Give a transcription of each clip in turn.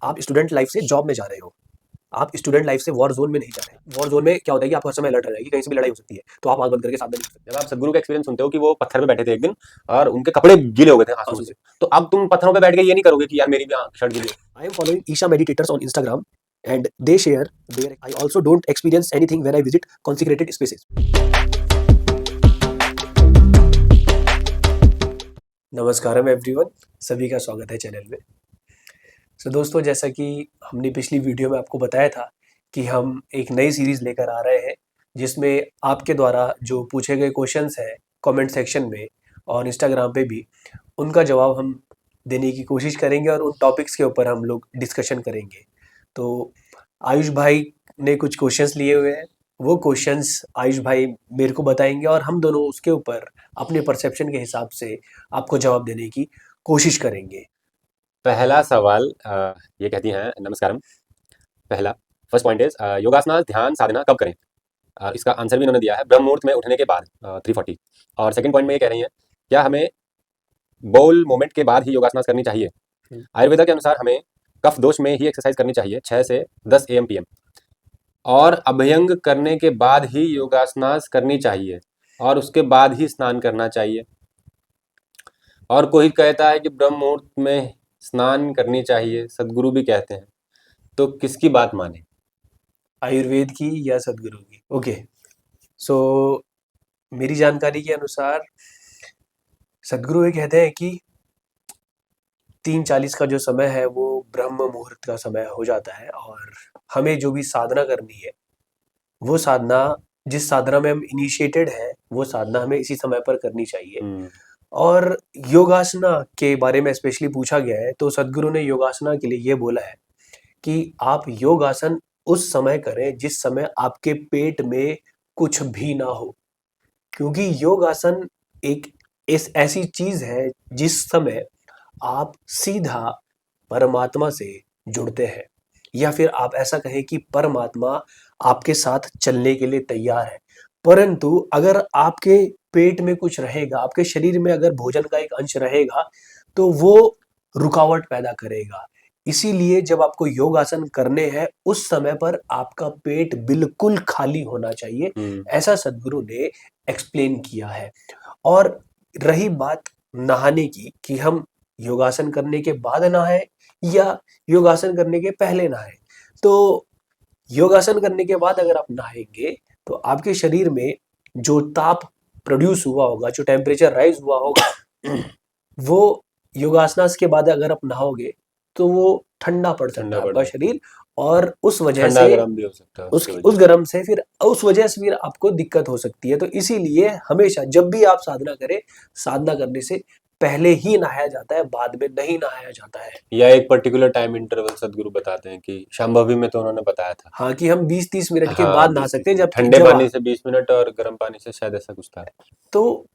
आप student life से job में जा रहे हो, आप स्टूडेंट लाइफ से वॉर जोन में नहीं जा रहे। वॉर जोन में क्या होता है कि आपको हर समय अलर्ट रहेगी, कहीं से भी लड़ाई हो सकती है, तो आप आंख बंद करके सावधानी रख सकते जब आप सदगुरु का एक्सपीरियंस सुनते हो कि वो पत्थर पे बैठे थे एक दिन और उनके कपड़े गीले हो गए थे हैं आंसुओं आंसू से, से। तो अब तुम पत्थरों पे बैठ के ये नहीं करोगे कि यार मेरी भी शर्ट गीली है। I am following Isha meditators on Instagram and they share there. I also don't experience anything when I visit consecrated spaces. Namaskaram everyone, सभी का स्वागत है चैनल में। दोस्तों, जैसा कि हमने पिछली वीडियो में आपको बताया था कि हम एक नई सीरीज लेकर आ रहे हैं, जिसमें आपके द्वारा जो पूछे गए क्वेश्चंस हैं कमेंट सेक्शन में और इंस्टाग्राम पे भी, उनका जवाब हम देने की कोशिश करेंगे और उन टॉपिक्स के ऊपर हम लोग डिस्कशन करेंगे। तो आयुष भाई ने कुछ क्वेश्चंस लिए हुए हैं, वो क्वेश्चंस आयुष भाई मेरे को बताएंगे और हम दोनों उसके ऊपर अपने परसेप्शन के हिसाब से आपको जवाब देने की कोशिश करेंगे। पहला सवाल ये कहती हैं, नमस्कारम। पहला फर्स्ट पॉइंट इज योगासना ध्यान साधना कब करें? इसका आंसर भी इन्होंने दिया है ब्रह्म मुहूर्त में उठने के बाद 3:40। और सेकंड पॉइंट में ये कह रही हैं, क्या हमें बाउल मोमेंट के बाद ही योगासना करनी चाहिए? आयुर्वेदा के अनुसार हमें कफ दोष में ही एक्सरसाइज करनी चाहिए 6 से 10 AM PM, और अभ्यंग करने के बाद ही योगासनास करनी चाहिए और उसके बाद ही स्नान करना चाहिए। और कोई कहता है कि ब्रह्म मुहूर्त में स्नान करनी चाहिए, सदगुरु भी कहते हैं, तो किसकी बात माने? आयुर्वेद की या सदगुरु की? ओके, सो मेरी जानकारी के अनुसार सदगुरु ये कहते हैं कि 3:40 का जो समय है वो ब्रह्म मुहूर्त का समय हो जाता है और हमें जो भी साधना करनी है, वो साधना, जिस साधना में हम इनिशिएटेड हैं, वो साधना हमें इसी समय पर करनी चाहिए। और योगासना के बारे में स्पेशली पूछा गया है, तो सदगुरु ने योगासना के लिए ये बोला है कि आप योगासन उस समय करें जिस समय आपके पेट में कुछ भी ना हो, क्योंकि योगासन एक ऐसी चीज है जिस समय आप सीधा परमात्मा से जुड़ते हैं, या फिर आप ऐसा कहें कि परमात्मा आपके साथ चलने के लिए तैयार है। परंतु अगर आपके पेट में कुछ रहेगा, आपके शरीर में अगर भोजन का एक अंश रहेगा, तो वो रुकावट पैदा करेगा। इसीलिए जब आपको योग आसन करने हैं, उस समय पर आपका पेट बिल्कुल खाली होना चाहिए, ऐसा सदगुरु ने एक्सप्लेन किया है। और रही बात नहाने की कि हम योगासन करने के बाद नहाएं या योगासन करने के पहले नहाएं, तो योगासन करने के बाद अगर आप नहाएंगे तो आपके शरीर में जो ताप प्रोड्यूस हुआ होगा, जो टेम्परेचर राइज हुआ होगा, वो योगासनास के बाद अगर आप नहाओगे तो वो ठंडा पड़ सकता ठंडा है पड़ आपका सकता है, शरीर, और उस वजह ठंडा से गर्म भी हो सकता है उसकी वजह उस से। गर्म से फिर उस वजह से फिर आपको दिक्कत हो सकती है। तो इसीलिए हमेशा जब भी आप साधना करें, साधना करने से पहले ही नहाया जाता है, बाद में नहीं नहाया जाता है। या एक पर्टिकुलर टाइम इंटरवल सदगुरु बताते हैं कि शांभवी में तो उन्होंने बताया था। हाँ, कि हम 20-30 मिनट के हाँ, बाद नहा 20-30 सकते हैं, मिनट, जबकि ठंडे जब पानी से 20 मिनट और गर्म पानी से शायद ऐसा कुछ था। तो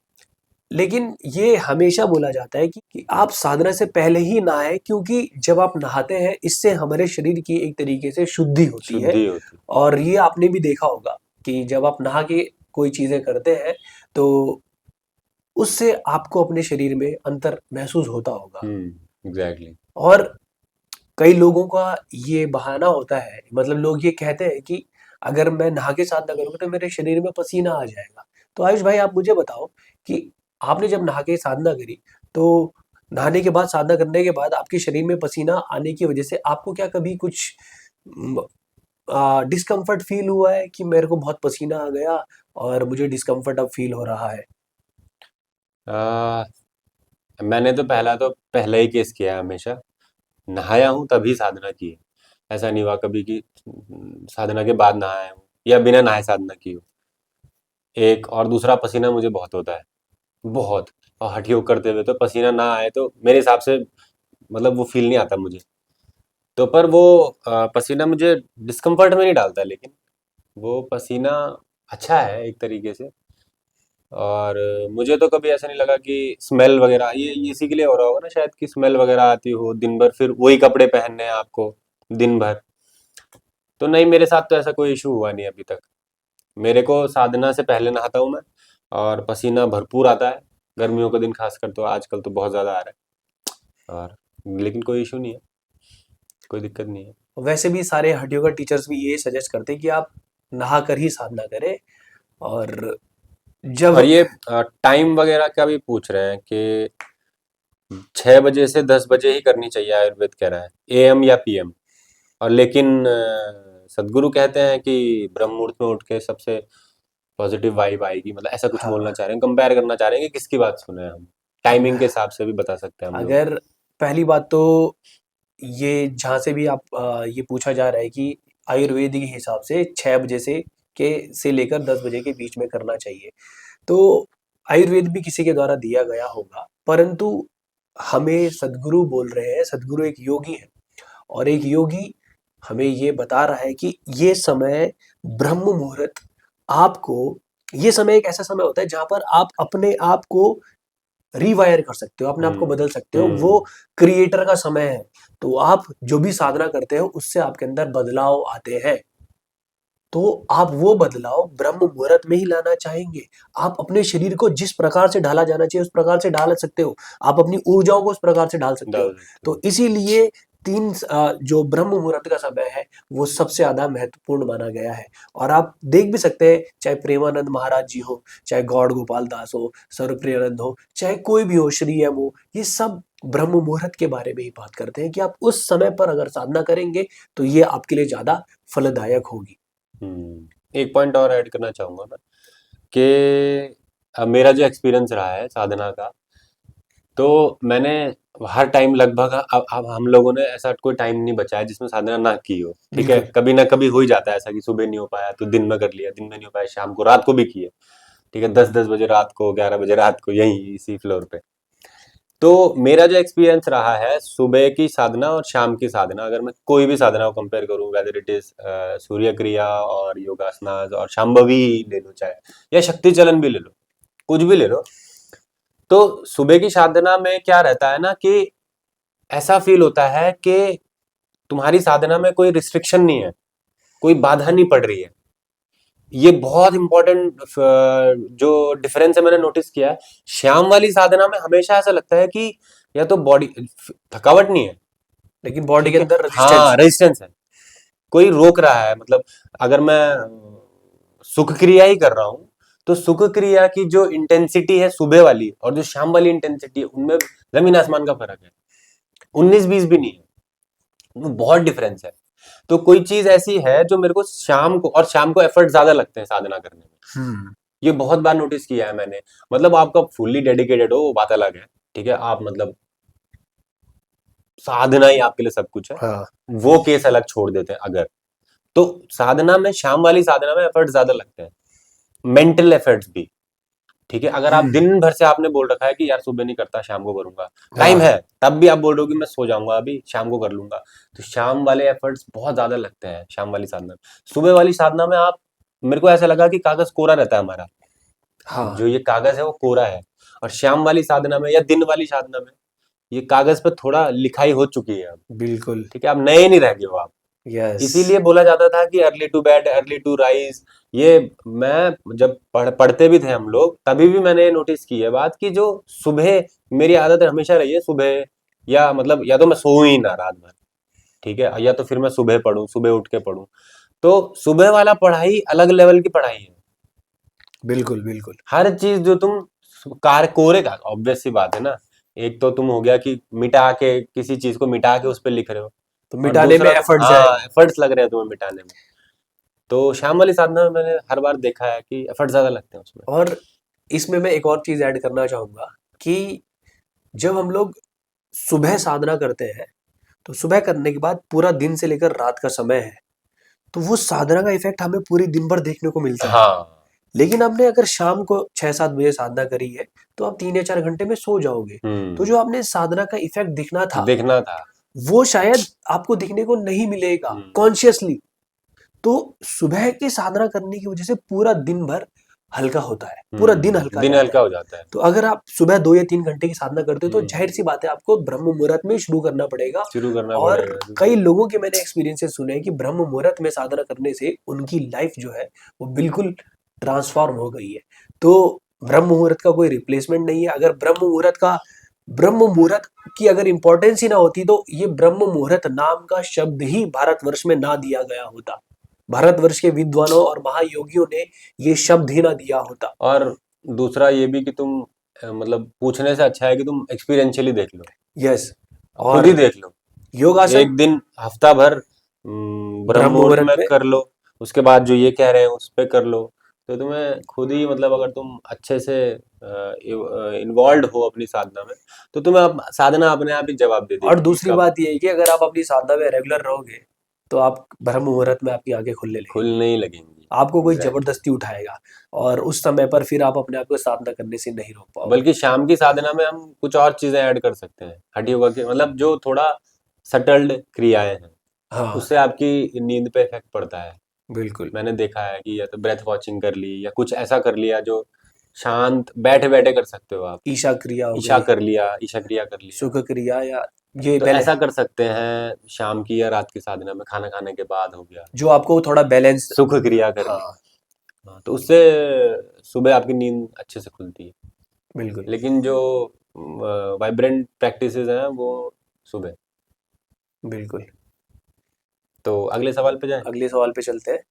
लेकिन ये हमेशा बोला जाता है कि आप साधना से पहले ही नहाएं, क्योंकि जब आप नहाते हैं इससे हमारे शरीर की एक तरीके से शुद्धि होती है। शुद्धि होती। और ये आपने भी देखा होगा कि जब आप नहा के कोई चीजें करते हैं, तो उससे आपको अपने शरीर में अंतर महसूस होता होगा। एग्जैक्टली। और कई लोगों का ये बहाना होता है, मतलब लोग ये कहते हैं कि अगर मैं नहा के साधना करूंगा तो मेरे शरीर में पसीना आ जाएगा। तो आयुष भाई, आप मुझे बताओ कि आपने जब नहा के साधना करी, तो नहाने के बाद, साधना करने के बाद आपके शरीर में पसीना आने की वजह से आपको क्या कभी कुछ डिस्कम्फर्ट फील हुआ है कि मेरे को बहुत पसीना आ गया और मुझे डिस्कम्फर्ट अब फील हो रहा है? आ, मैंने तो पहला ही केस किया है हमेशा। नहाया हूँ तभी साधना की है। ऐसा नहीं हुआ कभी कि साधना के बाद नहाया हूँ या बिना नहाए साधना की हो। एक और दूसरा, पसीना मुझे बहुत होता है, बहुत। और हठ योग करते हुए तो पसीना ना आए तो मेरे हिसाब से मतलब वो फील नहीं आता मुझे। तो पर वो पसीना मुझे डिस्कम्फर्ट में नहीं डालता, लेकिन वो पसीना अच्छा है एक तरीके से। और मुझे तो कभी ऐसा नहीं लगा कि स्मेल वगैरह, ये इसी के लिए हो रहा होगा ना शायद, कि स्मेल वगैरह आती हो दिन भर, फिर वही कपड़े पहनने हैं आपको दिन भर। तो नहीं, मेरे साथ तो ऐसा कोई इशू हुआ नहीं अभी तक। मेरे को साधना से पहले नहाता हूँ मैं, और पसीना भरपूर आता है। गर्मियों के दिन खासकर, तो आजकल तो बहुत ज्यादा आ रहा है, और लेकिन कोई इशू नहीं है। कोई दिक्कत नहीं है। वैसे भी सारे हठ योगा टीचर्स भी ये सजेस्ट करते हैं कि आप नहा कर ही साधना करें। और और जब ये टाइम वगैरह का भी पूछ रहे हैं कि 6 बजे से 10 बजे ही करनी चाहिए, आयुर्वेद कह रहा है, एएम या पीएम। और लेकिन सदगुरु कहते हैं कि ब्रह्म मुहूर्त में उठ के सबसे पॉजिटिव वाइब आएगी, मतलब ऐसा कुछ बोलना हाँ, चाह रहे हैं, कंपेयर करना चाह रहे हैं कि किसकी बात सुने हम। अब टाइमिंग के हिसाब से भी बता सकते हैं हम लोग। अगर पहली बात तो ये जहाँ से भी आप ये पूछा जा रहा है कि आयुर्वेद के हिसाब से 6 बजे से लेकर 10 बजे के बीच में करना चाहिए, तो आयुर्वेद भी किसी के द्वारा दिया गया होगा, परंतु हमें सदगुरु बोल रहे हैं, सदगुरु एक योगी है और एक योगी हमें ये बता रहा है कि ये समय ब्रह्म मुहूर्त आपको, ये समय एक ऐसा समय होता है जहां पर आप अपने आप को रीवायर कर सकते हो, अपने आप को हम्म। बदल सकते हो, वो हम्म। क्रिएटर का समय है। तो आप जो भी साधना करते हो उससे आपके अंदर बदलाव आते हैं, तो आप वो बदलाव ब्रह्म मुहूर्त में ही लाना चाहेंगे। आप अपने शरीर को जिस प्रकार से ढाला जाना चाहिए उस प्रकार से ढाल सकते हो, आप अपनी ऊर्जाओं को उस प्रकार से ढाल सकते हो। डाल सकते तो हैं। इसीलिए जो ब्रह्म मुहूर्त का समय है वो सबसे ज्यादा महत्वपूर्ण माना गया है। और आप देख भी सकते हैं, चाहे प्रेमानंद महाराज जी हो, चाहे गौड़ गोपाल दास हो, सर्वप्रियानंद हो, चाहे कोई भी हो, श्री एम हो, ये सब ब्रह्म मुहूर्त के बारे में ही बात करते हैं कि आप उस समय पर अगर साधना करेंगे तो ये आपके लिए ज्यादा फलदायक होगी। एक पॉइंट और ऐड करना चाहूंगा मैं कि मेरा जो एक्सपीरियंस रहा है साधना का, तो मैंने हर टाइम लगभग, अब हम लोगों ने ऐसा कोई टाइम नहीं बचा है जिसमें साधना ना की हो। ठीक है, बिल्कुल। कभी ना कभी हो ही जाता है ऐसा कि सुबह नहीं हो पाया तो दिन में कर लिया, दिन में नहीं हो पाया शाम को, रात को भी किए। ठीक है, 10-10 बजे रात को, 11 बजे रात को, यहीं इसी फ्लोर पे। तो मेरा जो एक्सपीरियंस रहा है सुबह की साधना और शाम की साधना, अगर मैं कोई भी साधना को कंपेयर करूं, वेदर इट इज सूर्य क्रिया और योगासनास और शांभवी ले लो, चाहे या शक्ति चलन भी ले लो, कुछ भी ले लो, तो सुबह की साधना में क्या रहता है ना कि ऐसा फील होता है कि तुम्हारी साधना में कोई रिस्ट्रिक्शन नहीं है, कोई बाधा नहीं पड़ रही है। ये बहुत इंपॉर्टेंट जो डिफरेंस है मैंने नोटिस किया है। शाम वाली साधना में हमेशा ऐसा लगता है कि या तो बॉडी, थकावट नहीं है, लेकिन बॉडी के ठीक है, अंदर रेजिस्टेंस हाँ है। रेजिस्टेंस है, कोई रोक रहा है, मतलब अगर मैं सुख क्रिया ही कर रहा हूं, तो सुख क्रिया की जो इंटेंसिटी है सुबह वाली और जो शाम वाली इंटेंसिटी है, उनमें जमीन आसमान का फर्क है, 19-20 भी नहीं है, वो बहुत डिफरेंस है। तो कोई चीज ऐसी है जो मेरे को शाम को एफर्ट ज्यादा लगते हैं साधना करने में, हम्म। ये बहुत बार नोटिस किया है मैंने। मतलब आपका फुल्ली डेडिकेटेड हो वो बात अलग है, ठीक है, आप मतलब साधना ही आपके लिए सब कुछ है, हाँ। वो केस अलग छोड़ देते हैं अगर, तो साधना में, शाम वाली साधना में एफर्ट ज्यादा लगते हैं, मेंटल एफर्ट्स भी। ठीक है, अगर आप हम्म। दिन भर से आपने बोल रखा है कि यार सुबह नहीं करता शाम को करूंगा, टाइम हाँ। है, तब भी आप बोल रहे हो कि मैं सो जाऊंगा अभी शाम को कर लूंगा, तो शाम वाले एफर्ट्स बहुत ज्यादा लगते हैं शाम वाली साधना में। सुबह वाली साधना में आप, मेरे को ऐसा लगा कि कागज कोरा रहता है हमारा, हाँ। जो ये कागज है वो कोरा है। और शाम वाली साधना में या दिन वाली साधना में ये कागज पे थोड़ा लिखाई हो चुकी है अब। बिल्कुल। ठीक है, अब नए नहीं रह गए हो आप। यस। इसीलिए बोला जाता था कि early to bed early to rise. ये मैं जब पढ़ते भी थे हम लोग, तभी भी मैंने नोटिस की है बात कि जो सुबह, मेरी आदत हमेशा रही है सुबह, या मतलब या तो मैं सोऊं ही ना रात भर, ठीक है, या तो फिर मैं सुबह पढूं, सुबह उठ के पढूं। तो सुबह वाला पढ़ाई अलग लेवल की पढ़ाई है। बिल्कुल, बिल्कुल। हर चीज जो तुम कार कोरे का, ऑब्वियस सी बात है ना, एक तो तुम हो गया कि मिटा के, किसी चीज को मिटा के उस पर लिख रहे हो, तो और मिटाने में दूसरा तुम, एफर्ट हाँ जाएगा। एफर्ट्स लग रहे हैं तुम्हें मिटाने में। तो शाम वाली साधना में मैंने हर बार देखा है कि एफर्ट ज्यादा लगते हैं उसमें। और इसमें मैं एक और चीज ऐड करना चाहूंगा कि जब हम लोग सुबह साधना करते हैं, तो सुबह करने के बाद पूरा दिन से लेकर रात का समय है, तो वो साधना का इफेक्ट हमें पूरी दिन भर देखने को मिलता है। हाँ। लेकिन आपने अगर शाम को 6-7 बजे साधना करी है, तो आप 3 या 4 घंटे में सो जाओगे। तो जो आपने साधना का इफेक्ट दिखना था, देखना था। वो शायद आपको दिखने को नहीं मिलेगा हम्म। कॉन्शियसली। तो सुबह की साधना करने की वजह से पूरा दिन भर हल्का होता है, पूरा दिन हल्का दिन जाता हल्का है। हो जाता है। तो अगर आप सुबह 2 या 3 घंटे की साधना करते हो तो जाहिर सी हम्म। बात है आपको ब्रह्म मुहूर्त में शुरू करना पड़ेगा। शुरू करना और पड़ेगा कई क्योंकि, लोगों के मैंने एक्सपीरियंसेस सुने हैं कि ब्रह्म मुहूर्त में साधना करने से उनकी लाइफ जो है वो बिल्कुल ट्रांसफॉर्म हो गई है। तो ब्रह्म मुहूर्त का कोई रिप्लेसमेंट नहीं है। अगर ब्रह्म मुहूर्त का ब्रह्म मुहूर्त की अगर इंपॉर्टेंस ही ना होती तो ये ब्रह्म मुहूर्त नाम का शब्द ही भारतवर्ष में ना दिया गया होता। भारतवर्ष के विद्वानों और महायोगियों ने ये शब्द ही ना दिया होता। और दूसरा ये भी कि तुम मतलब पूछने से अच्छा है कि तुम एक्सपीरियंशियली देख लो, यस। खुद ही और देख लो। योगासन एक दिन हफ्ता भर ब्रह्म ब्रह्म मुहूर्त मुहूर्त में में कर लो, उसके बाद जो ये कह रहे हैं उस पे कर लो। तो तुम्हें खुद ही मतलब अगर तुम अच्छे से इन्वॉल्व हो अपनी साधना में, तो तुम्हें साधना अपने आप ही जवाब दे और देगी कि दूसरी कब बात ये है कि अगर आप अपनी साधना में रेगुलर रहोगे तो आप ब्रह्म मुहूर्त में आपकी आंखें खुलने लगेंगी। खुलने ही लगेंगी। आपको कोई एग्जैक्टली। जबरदस्ती उठाएगा और उस समय पर फिर आप अपने आप को साधना करने से नहीं रोक पाओगे। बल्कि शाम की साधना में हम कुछ और चीजें ऐड कर सकते हैं, हठ योगा के मतलब जो थोड़ा सटल्ड क्रियाएं हैं, हाँ, उससे आपकी नींद पे इफेक्ट पड़ता है। बिल्कुल। मैंने देखा है कि या तो ब्रेथ वॉचिंग कर ली या कुछ ऐसा कर लिया जो शांत बैठे बैठे कर सकते हो आप। ईशा क्रिया हो ईशा गई, कर लिया, ईशा क्रिया कर लिया। सुख क्रिया, या ये तो पहले ऐसा कर सकते हैं शाम की या रात की साधना में, खाना खाने के बाद हो गया। जो आपको थोड़ा बैलेंस। सुख क्रिया कर ली। हाँ, हाँ, तो उससे सुबह आपकी नींद अच्छे से खुलती है। बिल्कुल, लेकिन जो वाइब्रेंट प्रैक्टिसेस हैं वो सुबह। बिल्कुल। तो अगले सवाल पे जाएं। अगले सवाल पे चलते हैं।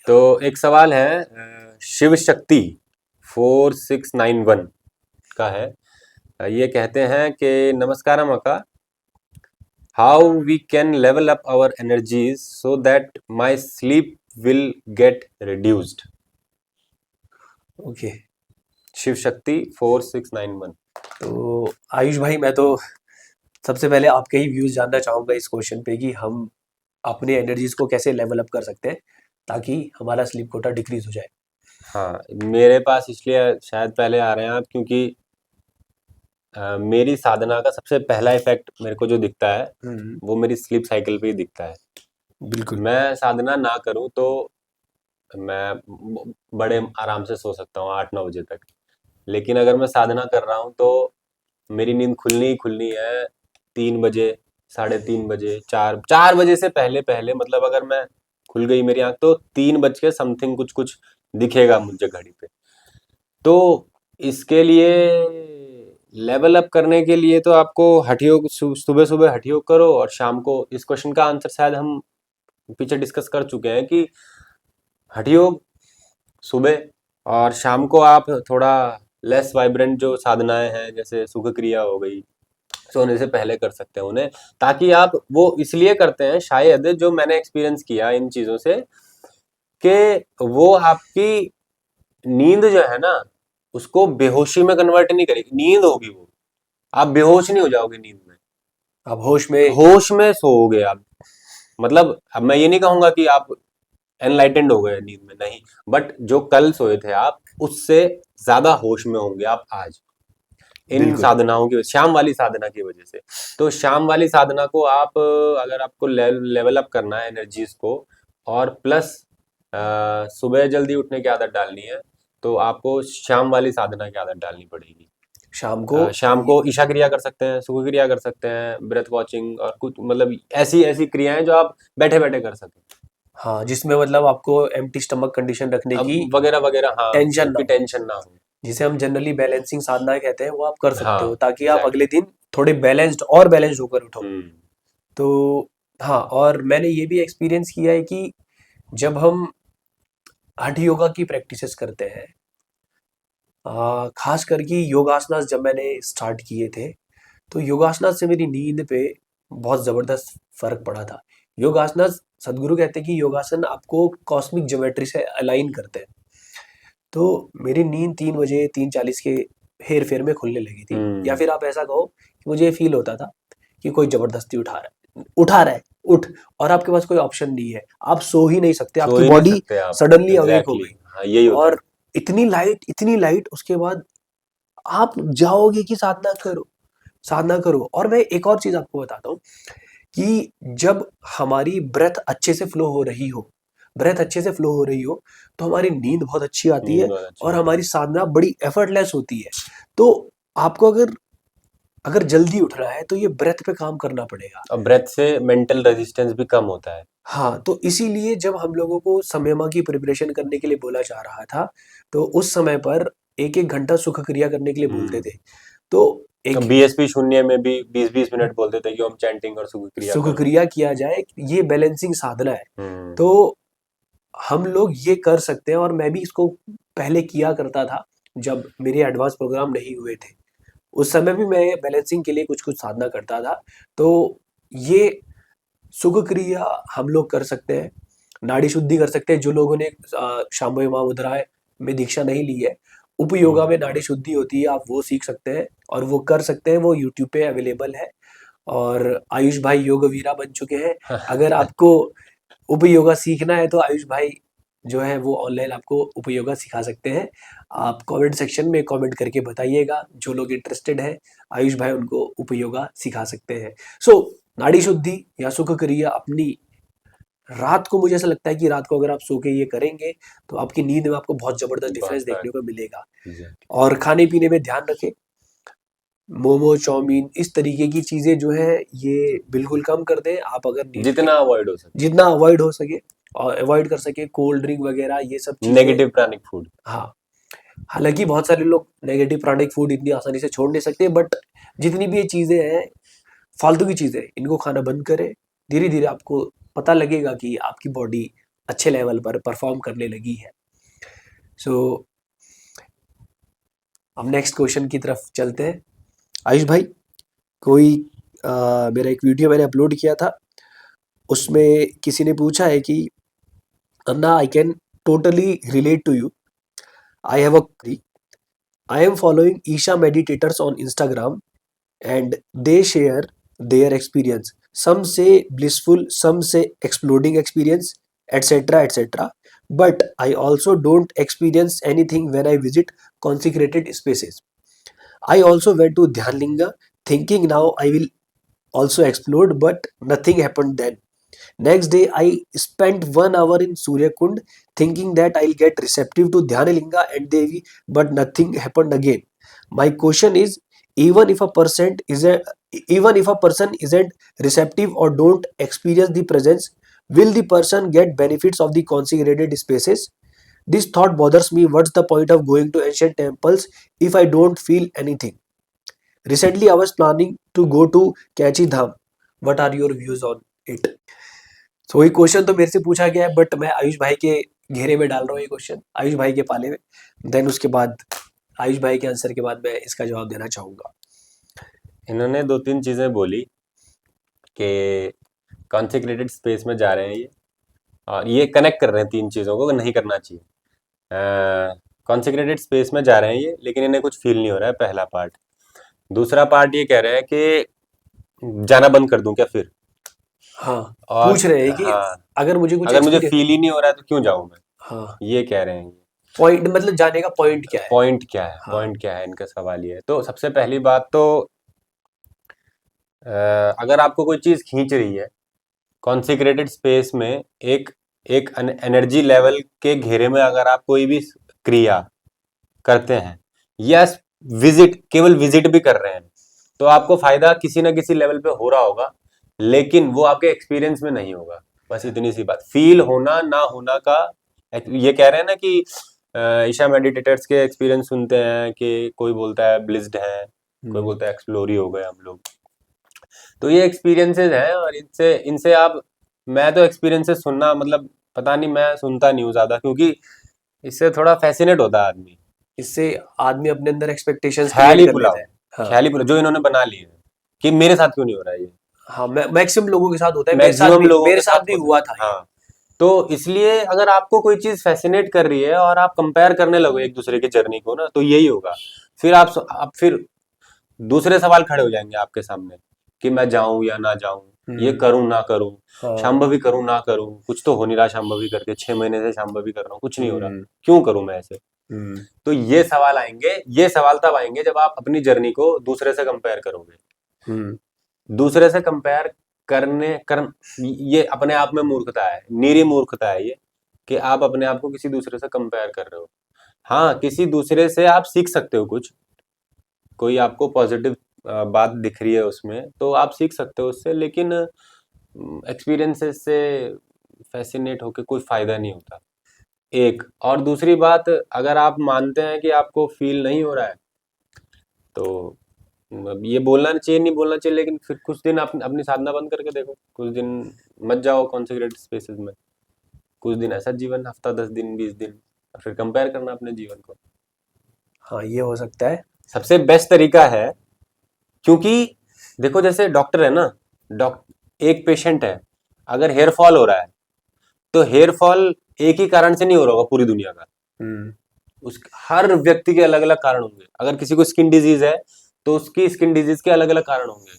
तो एक सवाल है शिव शक्ति 4691 का है। ये कहते हैं कि नमस्कारम अका, how we can level up our energies so that my sleep will get reduced. Okay. Shiva Shakti 4691। तो आयुष भाई, मैं तो सबसे पहले आपके ही व्यूज जानना चाहूंगा इस क्वेश्चन पे कि हम अपने एनर्जीज को कैसे लेवल अप कर सकते हैं ताकि हमारा स्लीप कोटा डिक्रीज हो जाए। हाँ, मेरे पास इसलिए शायद पहले आ रहे हैं आप, क्योंकि मेरी साधना का सबसे पहला इफेक्ट मेरे को जो दिखता है वो मेरी स्लीप साइकिल पे ही दिखता है। बिल्कुल। मैं साधना ना करूं तो मैं बड़े आराम से सो सकता हूँ 8-9 बजे तक। लेकिन अगर मैं साधना कर रहा हूँ तो मेरी नींद खुलनी ही खुलनी है 3 बजे, 3:30 बजे, 4 4 बजे से पहले पहले। मतलब अगर मैं खुल गई मेरी आंख तो 3 बज के समथिंग कुछ कुछ दिखेगा मुझे घड़ी पे। तो इसके लिए लेवल अप करने के लिए तो आपको हठ योग, सुबह सुबह हठ योग करो और शाम को, इस क्वेश्चन का आंसर शायद हम पीछे डिस्कस कर चुके हैं कि हठ योग सुबह, और शाम को आप थोड़ा लेस वाइब्रेंट जो साधनाएं हैं जैसे सुख क्रिया हो गई, सोने से पहले कर सकते हैं उन्हें। ताकि आप वो इसलिए करते हैं शायद, जो मैंने एक्सपीरियंस किया इन चीजों से, कि वो आपकी नींद जो है ना उसको बेहोशी में कन्वर्ट नहीं करेगी। नींद होगी वो, आप बेहोश नहीं हो जाओगे नींद में, आप होश में। होश में सोओगे आप। मतलब अब मैं ये नहीं कहूंगा कि आप एनलाइटेंड हो गए नींद में, नहीं, बट जो कल सोए थे आप उससे ज्यादा होश में होंगे आप आज, इन बिल्कुल। साधनाओं की, शाम वाली साधना की वजह से। तो शाम वाली साधना को आप अगर आपको लेवल अप करना है एनर्जीज को, और प्लस सुबह जल्दी उठने की आदत डालनी है, तो आपको शाम वाली साधना की आदत डालनी पड़ेगी। शाम को। शाम को ईशा क्रिया कर सकते हैं, सुख क्रिया कर सकते हैं, ब्रेथ वॉचिंग, और कुछ मतलब ऐसी ऐसी क्रियाएं जो आप बैठे बैठे कर सकें। हाँ, जिसमें मतलब आपको एम्प्टी स्टमक कंडीशन रखने अब की वगैरह वगैरह, हाँ, टेंशन ना आपकी हो, टेंशन ना हो। जिसे हम जनरली बैलेंसिंग साधनाएं कहते हैं, वो आप कर सकते हो हाँ, ताकि आप एग्जैक्टली। अगले दिन थोड़े बैलेंस्ड और बैलेंस्ड होकर उठो। हम्म। तो हाँ, और मैंने ये भी एक्सपीरियंस किया है कि जब हम हठ योगा की प्रैक्टिसेस करते हैं, खास करके योगासनास जब मैंने स्टार्ट किए थे, तो योगासनास से मेरी नींद पे बहुत ज़बरदस्त फर्क पड़ा था। योगासनास, सदगुरु कहते हैं कि योगासन आपको कॉस्मिक ज्योमेट्री से अलाइन करते हैं। तो मेरी नींद 3 बजे 3:40 के हेर फेर में खुलने लगी थी, या हम्म। फिर आप ऐसा कहो कि मुझे फील होता था कि कोई जबरदस्ती उठा रहा है, उठ। और आपके पास कोई ऑप्शन नहीं है, आप सो ही नहीं सकते, सो आपकी ही नहीं बॉडी सकते आप। सडनली अवेक हो एग्जैक्टली, गई। हाँ, यही होता है। और इतनी लाइट, उसके बाद आप जाओगे कि साधना करो, साधना करो। और मैं एक और चीज आपको बताता हूँ कि जब हमारी ब्रेथ अच्छे से फ्लो हो रही हो, ब्रेथ अच्छे से फ्लो हो रही हो, तो हमारी नींद बहुत अच्छी आती नींद है बहुत अच्छी और आती हमारी है। साधना बड़ी एफर्टलेस होती है। तो आपको अगर अगर जल्दी उठना है तो ये ब्रेथ पे काम करना पड़ेगा। और ब्रेथ से मेंटल रेजिस्टेंस भी कम होता है। हाँ, तो इसीलिए जब हम लोगों को संयमा की प्रिपरेशन करने के लिए बोला जा रहा था, तो उस समय पर 1-1 घंटा सुख क्रिया करने के लिए बोलते हम्म। थे। तो एक BSP शून्य में भी 20-20 मिनट बोलते थे कि ओम चैंटिंग और सुख क्रिया सुख करो। क्रिया किया जाए, ये बैलेंसिंग साधना है। हम्म। तो हम लोग ये कर सकते हैं, और मैं भी इसको पहले किया करता था जब मेरे एडवांस प्रोग्राम नहीं हुए थे। उस समय भी मैं बैलेंसिंग के लिए कुछ कुछ साधना करता था। तो ये सुख क्रिया हम लोग कर सकते हैं, नाड़ी शुद्धि कर सकते हैं। जो लोगों ने शांभवी महामुद्राएं में दीक्षा नहीं ली है, उपयोगा में नाड़ी शुद्धि होती है, आप वो सीख सकते हैं और वो कर सकते हैं। वो यूट्यूब पे अवेलेबल है, और आयुष भाई योग वीरा बन चुके हैं। अगर आपको उपयोगा सीखना है तो आयुष भाई जो है वो ऑनलाइन आपको उपयोगा सिखा सकते हैं। आप कमेंट सेक्शन में कमेंट करके बताइएगा, जो लोग इंटरेस्टेड है आयुष भाई उनको उपयोगा सिखा सकते हैं। सो नाड़ी शुद्धि या सुख क्रिया अपनी रात को, मुझे ऐसा लगता है कि रात को अगर आप सो के ये करेंगे तो आपकी नींद में आपको बहुत जबरदस्त डिफरेंस बहुत देखने को मिलेगा। है। और खाने पीने में ध्यान रखें, मोमो चाउमीन इस तरीके की चीजें जो है ये बिल्कुल कम कर दें। आप अगर नींद के जितना अवॉइड हो सके, जितना अवॉइड हो सके और अवॉइड कर सके, कोल्ड ड्रिंक वगैरह ये सब चीजें। Negative pranic food. हाँ, हालांकि बहुत सारे लोग नेगेटिव प्राणिक फूड इतनी आसानी से छोड़ नहीं सकते, बट जितनी भी ये चीजें हैं फालतू की चीजें, इनको खाना बंद करें। धीरे धीरे आपको पता लगेगा कि आपकी बॉडी अच्छे लेवल पर परफॉर्म करने लगी है। सो अब नेक्स्ट क्वेश्चन की तरफ चलते हैं। आयुष भाई, कोई मेरा एक वीडियो मैंने अपलोड किया था, उसमें किसी ने पूछा है कि anna, I can totally relate to you. I have a query. I am following Isha meditators on Instagram, and they share their experience. Some say blissful, some say exploding experience, etc. etc. But I also don't experience anything when I visit consecrated spaces. I also went to Dhyanlinga thinking now I will also explode, but nothing happened then. Next day, I spent 1 hour in Surya Kund thinking that I'll get receptive to Dhyanlinga and Devi, but nothing happened again. My question is, even if a person isn't even if a person isn't receptive or don't experience the presence, will the person get benefits of the consecrated spaces? This thought bothers me. What's the point of going to ancient temples if I don't feel anything? Recently, I was planning to go to Kachi Dham. What are your views on it? तो ये question तो मेरे से पूछा गया है, but मैं आयुष भाई के घेरे में डाल रहा हूँ ये क्वेश्चन, आयुष भाई के पाले में। देन उसके बाद आयुष भाई के आंसर के बाद मैं इसका जवाब देना चाहूंगा। इन्होंने 2-3 चीजें बोली कि कॉन्सेक्रेटेड स्पेस में जा रहे हैं ये, और ये कनेक्ट कर रहे हैं 3 चीजों को, नहीं करना चाहिए। कॉन्सेक्रेटेड स्पेस में जा रहे हैं ये, लेकिन इन्हें कुछ फील नहीं हो रहा है, पहला पार्ट। दूसरा पार्ट ये कह रहे हैं कि जाना बंद कर दूं क्या फिर, हाँ, और पूछ रहे हैं कि हाँ, अगर मुझे कुछ अगर मुझे एक्सपीरियंस। फील ही नहीं हो रहा है तो क्यों जाऊं मैं, हाँ, ये कह रहे हैं। पॉइंट मतलब जाने का पॉइंट क्या है? पॉइंट क्या है, हाँ, पॉइंट क्या है, इनका सवाल ये है। तो सबसे पहली बात तो अगर आपको कोई चीज खींच रही है कॉन्सेक्रेटेड स्पेस में, एक एक एनर्जी लेवल के घेरे में अगर आप कोई भी क्रिया करते हैं या विजिट, केवल विजिट भी कर रहे हैं, तो आपको फायदा किसी ना किसी लेवल पे हो रहा होगा, लेकिन वो आपके एक्सपीरियंस में नहीं होगा। बस इतनी सी बात। फील होना ना होना का, ये कह रहे हैं ना कि ईशा मेडिटेटर्स के एक्सपीरियंस सुनते हैं कि कोई बोलता है ब्लिस्ड है, कोई बोलता है एक्सप्लोर ही हो गए हम लोग। तो ये एक्सपीरियंसेस हैं, और इनसे इनसे आप, मैं तो एक्सपीरियंसेस सुनना, मतलब पता नहीं, मैं सुनता नहीं हूँ ज्यादा, क्योंकि इससे थोड़ा फैसिनेट होता है आदमी। इससे आदमी अपने अंदर एक्सपेक्टेशंस ख्याल क्रिएट ही कर पुलाव, लेता है। हाँ, ख्याल ही पुलाव जो इन्होंने बना लिए हैं कि मेरे साथ क्यों नहीं हो रहा है ये। हाँ, मैक्सिमम लोगों के साथ होता है, मैक्सिमम लोगों मेरे के साथ साथ भी होता हुआ है। था ये। हाँ, तो इसलिए अगर आपको कोई चीज फैसिनेट कर रही है और आप कंपेयर करने लगो एक दूसरे की जर्नी को ना, तो यही होगा। फिर आप फिर दूसरे सवाल खड़े हो जाएंगे आपके सामने कि मैं जाऊं या ना जाऊं, ये करूं ना करूं, हाँ, शांभवी करूं ना करूं, कुछ तो हो नहीं रहा शांभवी करके, 6 महीने से शांभवी कर रहा हूं, कुछ नहीं हो रहा, क्यों करूं मैं ऐसे। तो ये सवाल आएंगे, ये सवाल तब आएंगे जब आप अपनी जर्नी को दूसरे से कंपेयर करोगे। दूसरे से कंपेयर ये अपने आप में मूर्खता है, निरी मूर्खता है ये, कि आप अपने आप को किसी दूसरे से कंपेयर कर रहे हो। हाँ, किसी दूसरे से आप सीख सकते हो कुछ, कोई आपको पॉजिटिव बात दिख रही है उसमें, तो आप सीख सकते हो उससे, लेकिन एक्सपीरियंसेस से फैसिनेट होके कोई फायदा नहीं होता। एक और दूसरी बात, अगर आप मानते हैं कि आपको फील नहीं हो रहा है, तो अब ये बोलना चाहिए नहीं बोलना चाहिए, लेकिन फिर कुछ दिन अपनी साधना बंद करके देखो, कुछ दिन मत जाओ कॉन्सेक्रेटेड स्पेसेस में, कुछ दिन ऐसा जीवन, हफ्ता 10 दिन 20 दिन, और फिर कंपेयर करना अपने जीवन को। हाँ, ये हो सकता है। सबसे बेस्ट तरीका है, क्योंकि देखो जैसे डॉक्टर है ना, एक पेशेंट है, अगर हेयर फॉल हो रहा है तो हेयर फॉल एक ही कारण से नहीं हो रहा होगा पूरी दुनिया का, हम्म। उस हर व्यक्ति के अलग अलग कारण होंगे। अगर किसी को स्किन डिजीज है तो उसकी स्किन डिजीज के अलग अलग कारण होंगे,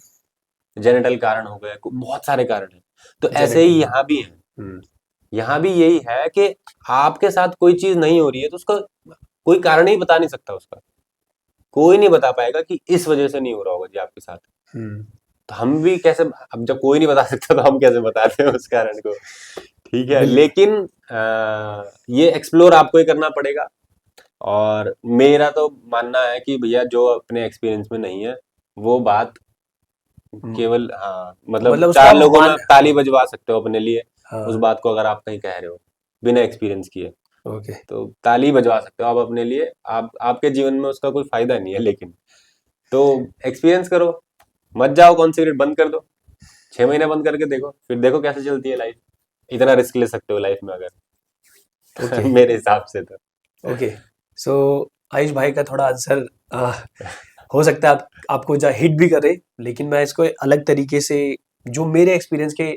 जेनेटल कारण हो गए, बहुत सारे कारण हैं। तो ऐसे ही जेनेटिक। यहाँ भी है, हम्म। यहाँ भी यही है कि आपके साथ कोई चीज नहीं हो रही है तो उसका कोई कारण ही बता नहीं सकता, उसका कोई नहीं बता पाएगा कि इस वजह से नहीं हो रहा होगा जी आपके साथ। हम्म। तो हम भी कैसे, अब जब कोई नहीं बता सकता तो हम कैसे बताते हैं उस कारण को, ठीक है। बिल्कुल। लेकिन ये एक्सप्लोर आपको ही करना पड़ेगा। और मेरा तो मानना है कि भैया जो अपने एक्सपीरियंस में नहीं है वो बात हम्म, केवल, हाँ मतलब मतलब उसको चार आप लोगों में मान। आप ताली हाँ। बजवा सकते हो अपने लिए, उस हाँ। बात को अगर आप कहीं कह रहे हो बिना एक्सपीरियंस किए, ओके। तो ताली बजवा सकते हो आप अपने लिए, आप आपके जीवन में उसका कोई फायदा नहीं है। लेकिन तो एक्सपीरियंस करो, मत जाओ कौन सी बंद कर दो, 6 महीने बंद करके देखो, फिर देखो कैसे चलती है लाइफ। इतना रिस्क ले सकते हो लाइफ में अगर ओके। मेरे हिसाब से तो। ओके। सो आयुष भाई का थोड़ा आंसर हो सकता है आपको जा हिट भी करे, लेकिन मैं इसको अलग तरीके से, जो मेरे एक्सपीरियंस के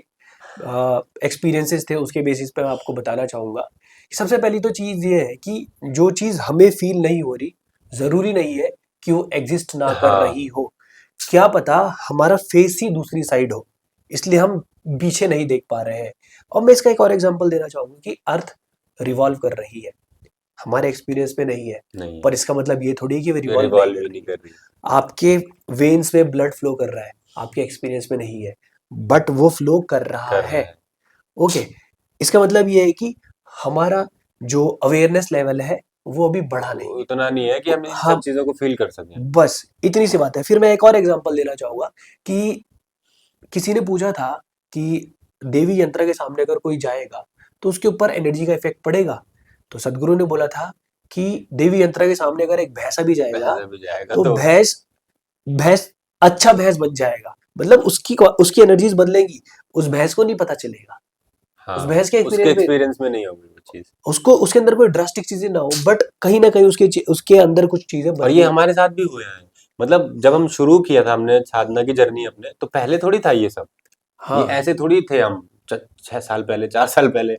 एक्सपीरियंसेस थे उसके बेसिस पे मैं आपको बताना चाहूँगा। सबसे पहली तो चीज़ ये है कि जो चीज़ हमें फील नहीं हो रही, ज़रूरी नहीं है कि वो एग्जिस्ट ना कर हाँ, रही हो। क्या पता हमारा फेस ही दूसरी साइड हो, इसलिए हम पीछे नहीं देख पा रहे हैं। और मैं इसका एक और एग्जांपल देना चाहूँगा कि अर्थ रिवॉल्व कर रही है, हमारे एक्सपीरियंस में नहीं है, नहीं पर इसका मतलब ये थोड़ी है कि वो है, रिवॉल्व नहीं रिवॉल्व कर भी रही नहीं है। कर रही। आपके वेन्स में ब्लड फ्लो कर रहा है, आपके एक्सपीरियंस में नहीं है, बट वो फ्लो कर रहा कर रहा है। है। ओके। इसका मतलब ये है कि हमारा जो अवेयरनेस लेवल है वो अभी बढ़ा नहीं है। उतना नहीं है कि हम इन सब हम चीजों को फील कर सकें। बस इतनी सी बात है। फिर मैं एक और एग्जांपल देना चाहूंगा कि किसी ने पूछा था कि देवी यंत्रा के सामने अगर कोई जाएगा तो उसके ऊपर एनर्जी का इफेक्ट पड़ेगा। तो सदगुरु ने बोला था कि देवी यंत्रा के सामने अगर एक भैंसा भी जाएगा पैसा भी जाएगा तो तो। भैंस भैंस अच्छा भैंस बन जाएगा, मतलब उसकी एनर्जीज बदलेंगी, उस भैंस को नहीं पता चलेगा, उस हाँ, भैंस के उसके एक्सपीरियंस में एक्सपीरियंस में नहीं होगी वो चीज। उसको उसके अंदर कोई ड्रास्टिक चीजें ना हो, बट कहीं ना कहीं उसके अंदर कुछ चीजें और ये बदली। हमारे साथ भी हुआ है, मतलब जब हम शुरू किया था हमने साधना की जर्नी अपने, तो पहले थोड़ी था ये सब, ये हाँ, ऐसे थोड़ी थे हम 6 साल पहले 4 साल पहले,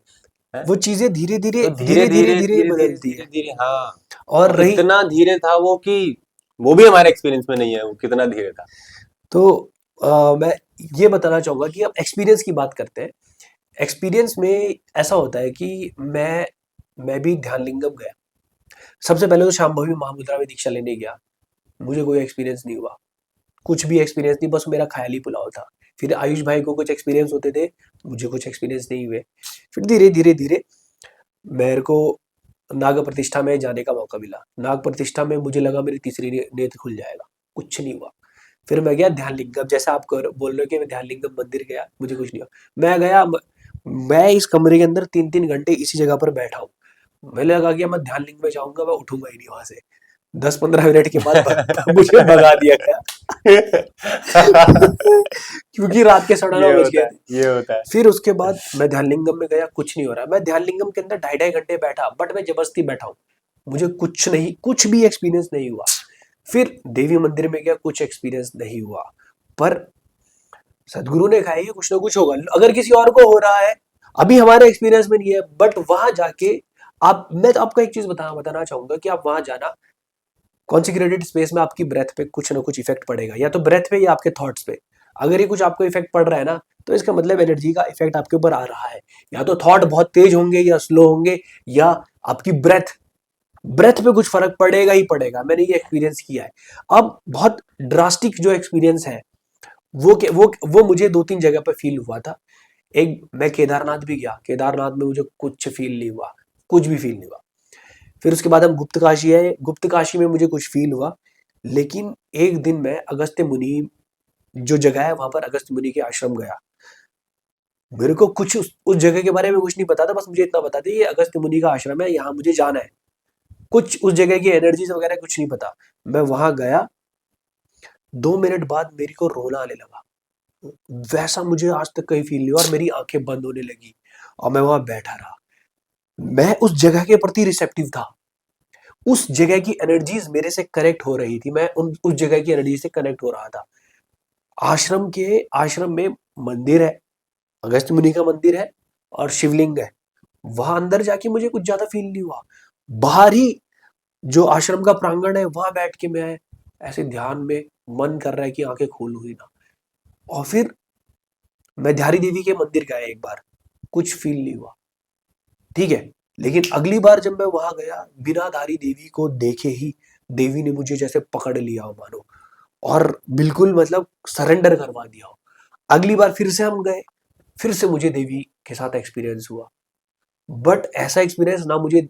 है। वो चीजें धीरे धीरे तो धीरे धीरे धीरे धीरे धीरे धीरे धीरे बदलती धीरे है। धीरे, हाँ। और और रही इतना धीरे था वो कि वो भी हमारे एक्सपीरियंस में नहीं है वो कितना धीरे था। तो मैं ये बताना चाहूंगा कि अब एक्सपीरियंस की बात करते हैं। एक्सपीरियंस में ऐसा होता है कि मैं भी ध्यानलिंगम गया। सबसे पहले तो शांभवी महामुद्रा में दीक्षा लेने गया, मुझे कोई एक्सपीरियंस नहीं हुआ, कुछ भी एक्सपीरियंस नहीं, बस मेरा ख्याली पुलाव था। फिर आयुष भाई को कुछ एक्सपीरियंस होते थे, मुझे कुछ एक्सपीरियंस नहीं हुए। फिर धीरे धीरे धीरे मेरे को नाग प्रतिष्ठा में जाने का मौका मिला। नाग प्रतिष्ठा में मुझे लगा मेरी तीसरी नेत्र खुल जाएगा, कुछ नहीं हुआ। फिर मैं गया ध्यान लिंगम, जैसे आप बोल रहे हो कि मैं ध्यान लिंगम मंदिर गया, मुझे कुछ नहीं हुआ। मैं गया, मैं इस कमरे के अंदर 3-3 घंटे इसी जगह पर बैठा हूँ। मुझे लगा कि मैं ध्यान लिंग में जाऊंगा, मैं उठूंगा ही नहीं वहां से। 10-15 मिनट के बाद मुझे भगा दिया गया क्योंकि रात के 9:30 ये बज होता गए है, थे। ये होता है। फिर उसके बाद मैं ध्यान लिंगम में गया, कुछ नहीं हो रहा। मैं ध्यान लिंगम के अंदर 2.5-2.5 घंटे बैठा, बट मैं जबरदस्ती बैठा हूँ, मुझे कुछ नहीं, कुछ भी एक्सपीरियंस नहीं हुआ। फिर देवी मंदिर में गया, कुछ एक्सपीरियंस नहीं हुआ। पर सदगुरु ने कहा है कि कुछ ना कुछ होगा, अगर किसी और को हो रहा है, अभी हमारे एक्सपीरियंस में नहीं है, बट वहां जाके आप, मैं तो आपको एक चीज बताना चाहूंगा कि आप वहां जाना, कॉन्सिक्रेटेड स्पेस में आपकी ब्रेथ पे कुछ ना कुछ इफेक्ट पड़ेगा, या तो ब्रेथ पे या आपके थॉट्स पे। अगर ये कुछ आपको इफेक्ट पड़ रहा है ना, तो इसका मतलब एनर्जी का इफेक्ट आपके ऊपर आ रहा है। या तो थॉट बहुत तेज होंगे या स्लो होंगे, या आपकी ब्रेथ ब्रेथ पे कुछ फर्क पड़ेगा ही पड़ेगा। मैंने ये एक्सपीरियंस किया है। अब बहुत ड्रास्टिक जो एक्सपीरियंस है वो मुझे 2-3 जगह पर फील हुआ था। एक, मैं केदारनाथ भी गया, केदारनाथ में मुझे कुछ फील नहीं हुआ, कुछ भी फील नहीं हुआ। फिर उसके बाद हम गुप्त काशी आए, गुप्त काशी में मुझे कुछ फील हुआ। लेकिन एक दिन मैं अगस्त्य मुनि जो जगह है वहां पर अगस्त्य मुनि के आश्रम गया। मेरे को कुछ उस जगह के बारे में कुछ नहीं पता था, बस मुझे इतना पता था ये अगस्त्य मुनि का आश्रम है, यहाँ मुझे जाना है। कुछ उस जगह की एनर्जीज वगैरह कुछ नहीं पता। मैं वहां गया, 2 मिनट बाद मेरे को रोना आने लगा। वैसा मुझे आज तक कहीं फ़ील नहीं हुआ और मेरी आँखें बंद होने लगी और मैं वहाँ बैठा रहा। मैं उस जगह के प्रति रिसेप्टिव था। उस जगह की एनर्जीज़ मेरे से कनेक्ट हो रही थी। मैं उस जगह की एनर्जी से कनेक्ट हो रहा था। आश्रम में मंदिर है, अगस्त्य मुनि का मंदिर है और शिवलिंग है। वहाँ अंदर जाके मुझे कुछ ज़्यादा फ़ील नहीं हुआ। बाहर ही जो आश्रम का प्रांगण है, वहाँ बैठ के मैं ऐसे ध्यान में मन कर रहा है कि आँखें खोलूँ ही ना। और फिर मैं धारी देवी के मंदिर गया एक बार, कुछ फ़ील नहीं हुआ, ठीक है? लेकिन अगली बार जब मैं वहाँ गया, बिना धारी देवी को देखे ही देवी ने मुझे जैसे पकड़ लिया हो मानो और बिल्कुल मतलब सरेंडर करवा दिया हो। अगली बार फिर से हम गए, फिर से मुझे देवी के साथ एक्सपीरियंस हुआ। बट ऐसा एक्सपीरियंस ना मुझे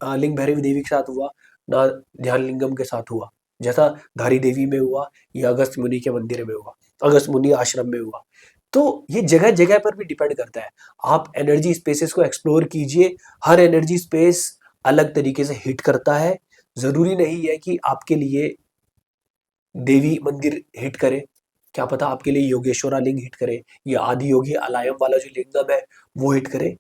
लिंग भैरवी देवी के साथ हुआ, ना ध्यान लिंगम के साथ हुआ, जैसा धारी देवी में हुआ या अगस्त मुनि के मंदिर में हुआ, अगस्त मुनि आश्रम में हुआ। तो ये जगह जगह पर भी डिपेंड करता है। आप एनर्जी स्पेसेस को एक्सप्लोर कीजिए। हर एनर्जी स्पेस अलग तरीके से हिट करता है। जरूरी नहीं है कि आपके लिए देवी मंदिर हिट करे। क्या पता आपके लिए योगेश्वरा लिंग हिट करे या आदि योगी अलायम वाला जो लिंगम है वो हिट करे।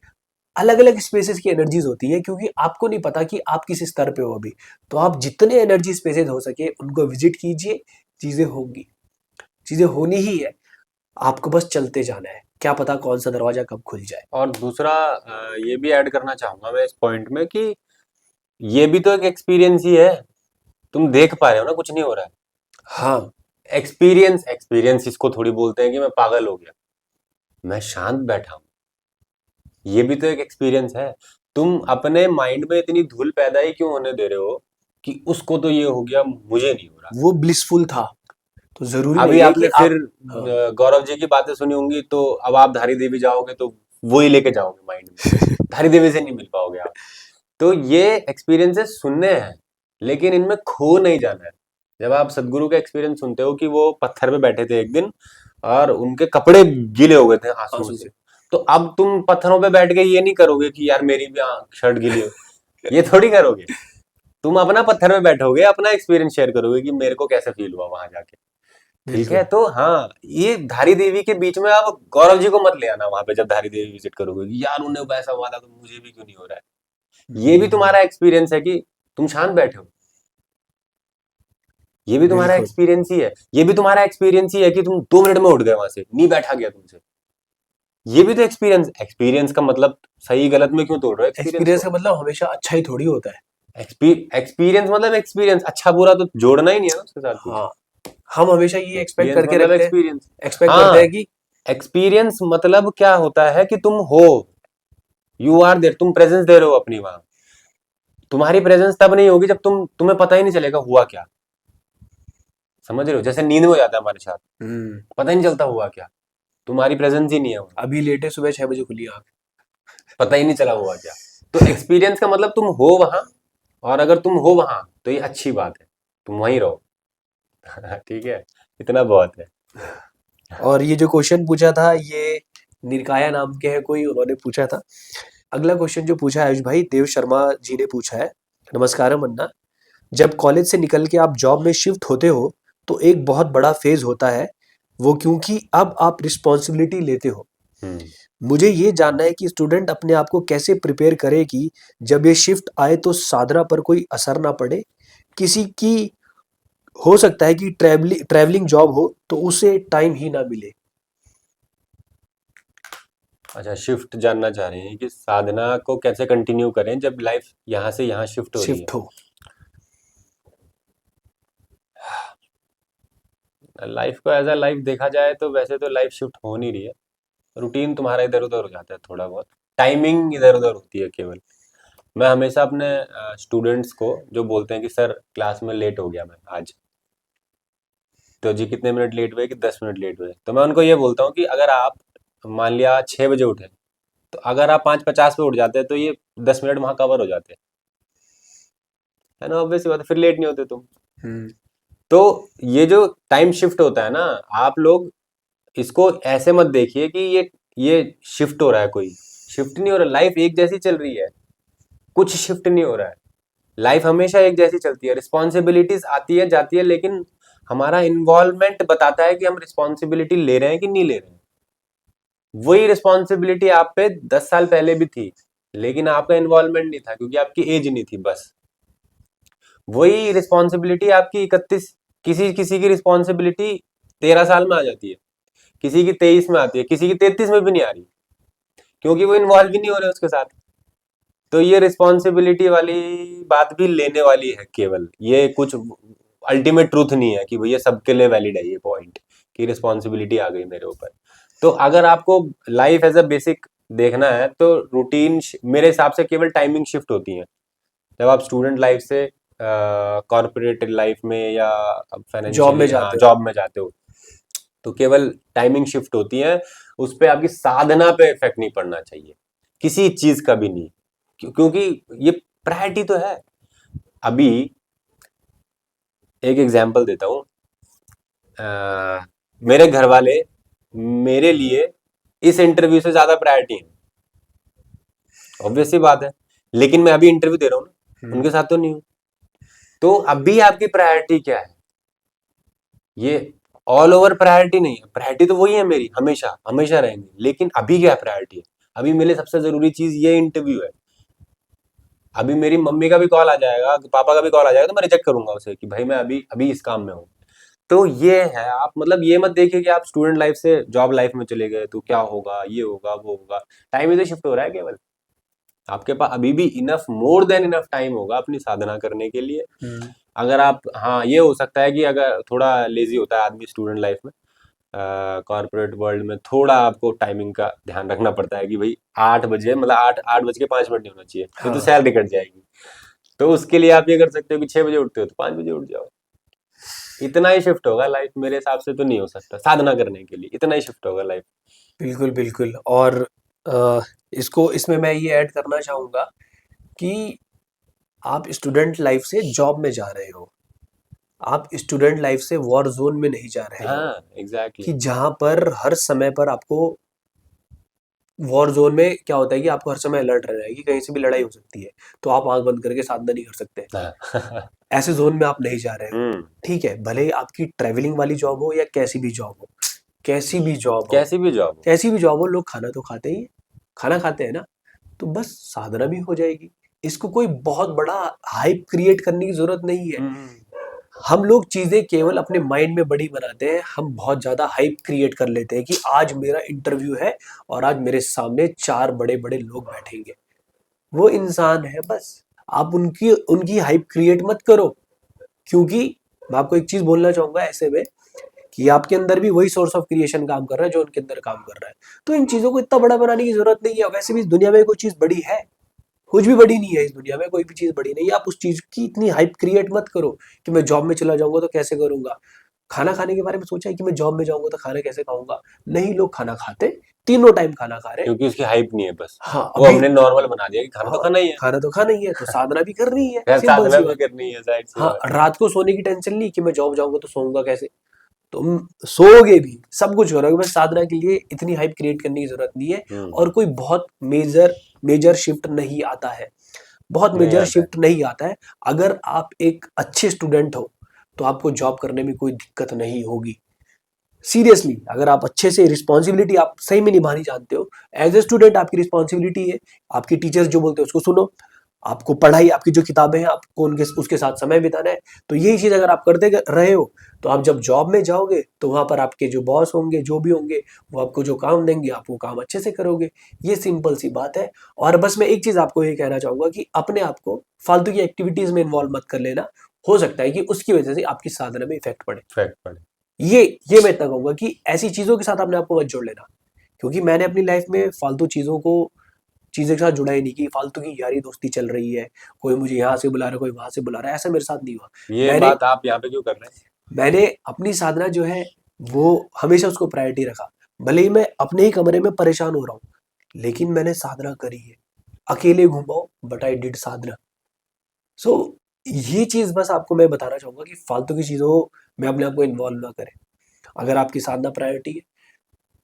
अलग अलग स्पेसेस की एनर्जीज होती है क्योंकि आपको नहीं पता कि आप किस स्तर पे हो अभी। तो आप जितने एनर्जी स्पेसेस हो सके उनको विजिट कीजिए। चीजें होंगी, चीजें होनी ही है। आपको बस चलते जाना है, क्या पता कौन सा दरवाजा कब खुल जाए। और दूसरा ये भी ऐड करना चाहूंगा मैं इस पॉइंट में कि ये भी तो एक एक्सपीरियंस ही है। तुम देख पा रहे हो ना कुछ नहीं हो रहा है। हाँ, एक्सपीरियंस एक्सपीरियंस इसको थोड़ी बोलते हैं कि मैं पागल हो गया, मैं शांत बैठा हूँ, ये भी तो एक एक्सपीरियंस है। तुम अपने माइंड में इतनी धूल पैदा ही क्यों होने दे रहे हो कि उसको तो ये हो गया, मुझे नहीं हो रहा। वो ब्लिसफुल था। तो जरूरी अभी नहीं है कि आपने फिर आप। हाँ। गौरव जी की बातें सुनी होंगी, तो अब आप धारी देवी जाओगे तो वो ही लेके जाओगे माइंड में, धारी देवी से नहीं मिल पाओगे आप। तो ये एक्सपीरियंसेस सुनने हैं, लेकिन इनमें खो नहीं जाना है। जब आप सदगुरु का एक्सपीरियंस सुनते हो कि वो पत्थर पे बैठे थे एक दिन और उनके कपड़े गीले हो गए थे आंसुओं आंसू से, से। तो अब तुम पत्थरों पे बैठ के ये नहीं करोगे कि यार मेरी भी शर्ट गीली हो, ये थोड़ी करोगे। तुम अपना पत्थर में बैठोगे, अपना एक्सपीरियंस शेयर करोगे कि मेरे को कैसे फील हुआ वहां जाके। ठीक है, बिल्कुल। तो हाँ, ये धारी देवी के बीच में आप गौरव जी को मत ले आना वहां पे जब धारी देवी विजिट करोगे कि यार उन्हें वैसा हुआ था तो मुझे भी क्यों नहीं हो रहा है। ये भी हम्म, तुम्हारा एक्सपीरियंस है कि तुम शांत बैठे हो। ये भी तुम्हारा बिल्कुल। एक्सपीरियंस ही है। ये भी तुम्हारा एक्सपीरियंस ही है कि तुम 2 मिनट में उठ गए वहां से, नहीं बैठा गया तुमसे। ये भी तो एक्सपीरियंस एक्सपीरियंस का मतलब सही गलत में क्यों तोड़ रहे हो एक्सपीरियंस एक्सपीरियंस को। का मतलब हमेशा अच्छा ही थोड़ी होता है। एक्सपीरियंस मतलब एक्सपीरियंस, अच्छा बुरा तो जोड़ना ही नहीं है ना उसके साथ कुछ। हाँ, हम हमेशा ये एक्सपेक्ट एक्सपीरियंस करके मतलब रखते हैं, एक्सपीरियंस। एक्सपेक्ट करते हाँ, हैं कि एक्सपीरियंस मतलब क्या होता है कि तुम हो, यू आर देयर, तुम प्रेजेंस दे रहे हो अपनी वहां। तुम्हारी प्रेजेंस तब नहीं होगी जब तुम्हें पता ही नहीं चलेगा हुआ क्या। समझ रहे हो, जैसे नींद में हो जाता है हमारे साथ, हम्म। पता ही नहीं चलता हुआ क्या, तुम्हारी प्रेजेंस ही नहीं है वहां, अभी लेटे सुबह 6 बजे खुली आंख। पता ही नहीं चला हुआ क्या। तो एक्सपीरियंस का मतलब तुम हो वहां, और अगर तुम हो वहां तो ये अच्छी बात है, तुम वहीं रहो। ठीक है, इतना बहुत है। और ये जो क्वेश्चन पूछा था ये निरकाया नाम के है कोई, उन्होंने पूछा था। अगला क्वेश्चन जो पूछा है आयुष भाई, देव शर्मा जी ने पूछा है। नमस्कारम अन्ना। जब कॉलेज से निकल के आप जॉब में शिफ्ट होते हो तो एक बहुत बड़ा फेज होता है वो, क्योंकि अब आप रिस्पॉन्सिबिलिटी लेते हो। हम्म। मुझे ये जानना है कि स्टूडेंट अपने आप को कैसे प्रिपेयर करे कि जब ये शिफ्ट आए तो साधना पर कोई असर ना पड़े। किसी की हो सकता है कि ट्रैवलिंग जॉब हो तो उसे टाइम ही ना मिले। अच्छा, शिफ्ट जानना चाह रहे हैं कि साधना को कैसे कंटिन्यू करें जब लाइफ यहाँ से यहाँ शिफ्ट हो रही है। शिफ्ट हो। लाइफ को एज अ लाइफ देखा जाए तो वैसे तो लाइफ शिफ्ट हो नहीं रही है, रूटीन तुम्हारा इधर उधर हो जाता है थोड़ा बहुत, टाइमिंग इधर उधर होती है केवल। मैं हमेशा अपने स्टूडेंट्स को जो बोलते हैं कि सर क्लास में लेट हो गया मैं आज, तो जी कितने मिनट लेट हुए कि 10 मिनट लेट हुए, तो मैं उनको ये बोलता हूँ कि अगर आप मान लिया 6 बजे उठे, तो अगर आप 5:50 पे उठ जाते हैं तो ये 10 मिनट वहां कवर हो जाते हैं, है ना, ऑब्वियस बात है, फिर लेट नहीं होते तुम। हम्म। तो ये जो टाइम शिफ्ट होता है ना, आप लोग इसको ऐसे मत देखिए कि ये शिफ्ट हो रहा है, कोई शिफ्ट नहीं हो रहा, लाइफ एक जैसी चल रही है, कुछ शिफ्ट नहीं हो रहा है। लाइफ हमेशा एक जैसी चलती है, रिस्पॉन्सिबिलिटीज आती है जाती है, लेकिन हमारा इन्वॉल्वमेंट बताता है कि हम रिस्पॉन्सिबिलिटी ले रहे हैं कि नहीं ले रहे हैं। वही रिस्पॉन्सिबिलिटी आप पे 10 साल पहले भी थी, लेकिन आपका इन्वॉल्वमेंट नहीं था क्योंकि आपकी एज नहीं थी बस। वही रिस्पॉन्सिबिलिटी आपकी 31, किसी किसी की रिस्पॉन्सिबिलिटी 13 साल में आ जाती है, किसी की 23 में आती है, किसी की 33 में भी नहीं आ रही, क्योंकि वो इन्वॉल्व ही नहीं हो रहे उसके साथ। तो ये रिस्पॉन्सिबिलिटी वाली बात भी लेने वाली है केवल, ये कुछ अल्टीमेट ट्रूथ नहीं है कि भैया सबके लिए वैलिड है ये पॉइंट कि रिस्पॉन्सिबिलिटी आ गई मेरे ऊपर। तो अगर आपको लाइफ एज अ बेसिक देखना है तो रूटीन मेरे हिसाब से केवल टाइमिंग शिफ्ट होती है जब आप स्टूडेंट लाइफ से कॉर्पोरेट लाइफ में या जॉब में फाइनेंशियली, हाँ, जाते हो। जॉब में जाते हो, तो केवल टाइमिंग शिफ्ट होती है। उस पे आपकी साधना पे इफेक्ट नहीं पड़ना चाहिए, किसी चीज का भी नहीं, क्योंकि ये प्रायोरिटी तो है। अभी एक एग्जांपल देता हूँ, मेरे घर वाले मेरे लिए इस इंटरव्यू से ज्यादा प्रायोरिटी है, ऑब्वियस सी बात है, लेकिन मैं अभी इंटरव्यू दे रहा हूँ ना, उनके साथ तो नहीं हूँ। तो अभी आपकी प्रायोरिटी क्या है? ये ऑल ओवर प्रायोरिटी नहीं है, प्रायोरिटी तो वही है मेरी, हमेशा हमेशा रहेंगी, लेकिन अभी क्या प्रायोरिटी है? अभी मेरे लिए सबसे जरूरी चीज ये इंटरव्यू है। अभी मेरी मम्मी का भी कॉल आ जाएगा, पापा का भी कॉल आ जाएगा, तो मैं रिजेक्ट करूंगा उसे कि भाई मैं अभी अभी इस काम में हूँ। तो ये है, आप मतलब ये मत देखिए कि आप स्टूडेंट लाइफ से जॉब लाइफ में चले गए तो क्या होगा, ये होगा वो होगा। टाइम इधर शिफ्ट हो रहा है केवल, आपके पास अभी भी enough, more than enough time होगा अपनी साधना करने के लिए। अगर आप, हाँ, ये हो सकता है कि अगर थोड़ा लेजी होता है आदमी स्टूडेंट लाइफ में, कॉर्पोरेट वर्ल्ड में थोड़ा आपको टाइमिंग का ध्यान रखना पड़ता है कि भाई 8 बजे, मतलब 8 8 बज के 5 मिनट नहीं होना चाहिए, नहीं तो हाँ, सैलरी कट जाएगी। तो उसके लिए आप ये कर सकते हो कि 6 बजे उठते हो तो 5 बजे उठ जाओ। इतना ही शिफ्ट होगा लाइफ, मेरे हिसाब से तो नहीं हो सकता साधना करने के लिए, इतना ही शिफ्ट होगा लाइफ। बिल्कुल, बिल्कुल। और अ, इसको इसमें मैं ये ऐड करना चाहूँगा कि आप स्टूडेंट लाइफ से जॉब में जा रहे हो। आप स्टूडेंट लाइफ से वॉर ज़ोन में नहीं जा रहे हो, हाँ, एग्जैक्टली। कि जहाँ पर हर समय पर आपको वॉर ज़ोन में क्या होता है कि आपको हर समय अलर्ट रहना है कि कहीं से भी लड़ाई हो सकती है, तो आप आँख बंद करके साधना नहीं कर सकते। हाँ। ऐसे ज़ोन में आप नहीं जा रहे हो, हम्म। ठीक है? भले ही आपकी ट्रैवलिंग वाली जॉब हो या कैसी भी जॉब हो, कैसी भी जॉब हो, कैसी भी जॉब हो। कैसी भी जॉब हो, लोग खाना तो खाते ही हैं, खाना खाते हैं ना, तो बस साधना भी हो जाएगी। इसको कोई बहुत बड़ा हाइप क्रिएट करने की ज़रूरत नहीं है। हम्म। हम लोग चीज़ें केवल अपने माइंड में बड़ी बनाते हैं, हम बहुत ज़्यादा हाइप क्रिएट कर लेते हैं कि आज मेरा इंटरव्यू है और आज मेरे सामने 4 बड़े-बड़े लोग बैठेंगे। वो इंसान है बस, आप उनकी उनकी हाइप क्रिएट मत करो, क्योंकि मैं आपको एक चीज़ बोलना चाहूँगा ऐसे में कि आपके अंदर भी वही सोर्स ऑफ क्रिएशन काम कर रहा है जो उनके अंदर काम कर रहा है। तो इन चीज़ों को इतना बड़ा बनाने की ज़रूरत नहीं है, वैसे भी इस दुनिया में कोई चीज़ बड़ी है? कुछ भी बड़ी नहीं है इस दुनिया में, कोई भी चीज़ बड़ी नहीं है। आप उस चीज़ की इतनी हाइप क्रिएट मत करो कि मैं जॉब में चला जाऊँगा तो कैसे करूँगा? खाना खाने के बारे में सोचा है कि मैं जॉब में जाऊँगा तो खाना कैसे खाऊँगा? नहीं, लोग खाना खाते, तीनों टाइम खाना खा रहे हैं। क्योंकि उसकी हाइप नहीं है बस, हाँ, वो अभी हमने नॉर्मल बना दिया कि खाना तो हाँ, खाना ही है। खाना तो खाना ही है, तो साधना भी करनी है, खैर सिंपल साधना सी भी बात। करनी है, जाहिर सी हाँ, बात है। रात को सोने की टेंशन नहीं कि मैं जॉब जाऊँगा तो सोऊँगा कैसे? तुम सोओगे भी, सब कुछ करोगे, बस साधना के लिए इतनी हाइप क्रिएट करने की ज़रूरत नहीं है और कोई बहुत मेजर मेजर शिफ्ट नहीं आता है, बहुत नहीं मेजर आता है। शिफ्ट नहीं आता है। अगर आप एक अच्छे स्टूडेंट हो, तो आपको जॉब करने में कोई दिक्कत नहीं होगी। सीरियसली, अगर आप अच्छे से रिस्पॉन्सिबिलिटी आप सही में निभानी जानते हो, एज ए स्टूडेंट आपकी रिस्पॉन्सिबिलिटी है, आपके टीचर्स जो बोलते हैं उसको सुनो, आपको पढ़ाई, आपकी जो किताबें हैं आपको उनके उसके साथ समय बिताना है। तो यही चीज़ अगर आप करते रहे हो, तो आप जब जॉब में जाओगे तो वहाँ पर आपके जो बॉस होंगे, जो भी होंगे, वो आपको जो काम देंगे आप वो काम अच्छे से करोगे। ये सिंपल सी बात है। और बस मैं एक चीज़ आपको ये कहना चाहूँगा कि अपने आप को फालतू की एक्टिविटीज़ में इन्वॉल्व मत कर लेना। हो सकता है कि उसकी वजह से आपकी साधना में इफेक्ट पड़े। फैक्ट पड़े। ये मैं इतना कहूँगा कि ऐसी चीज़ों के साथ अपने आप को मत जोड़ लेना, क्योंकि मैंने अपनी लाइफ में फालतू चीज़ों के साथ जुड़ा ही नहीं कि फालतू की यारी दोस्ती चल रही है, कोई मुझे यहाँ से बुला रहा है, कोई वहाँ से बुला रहा है, ऐसा मेरे साथ नहीं हुआ। ये मैंने बात आप यहाँ पे क्यों कर रहे हैं? मैंने अपनी साधना जो है वो हमेशा उसको प्रायोरिटी रखा। भले ही मैं अपने ही कमरे में परेशान हो रहा हूँ, लेकिन मैंने साधना करी है। अकेले घूमा हूँ बट आई डिड साधना। सो ये चीज़ बस आपको मैं बताना चाहूँगा कि फालतू की चीज़ों में अपने आप को इन्वॉल्व ना करें। अगर आपकी साधना प्रायोरिटी है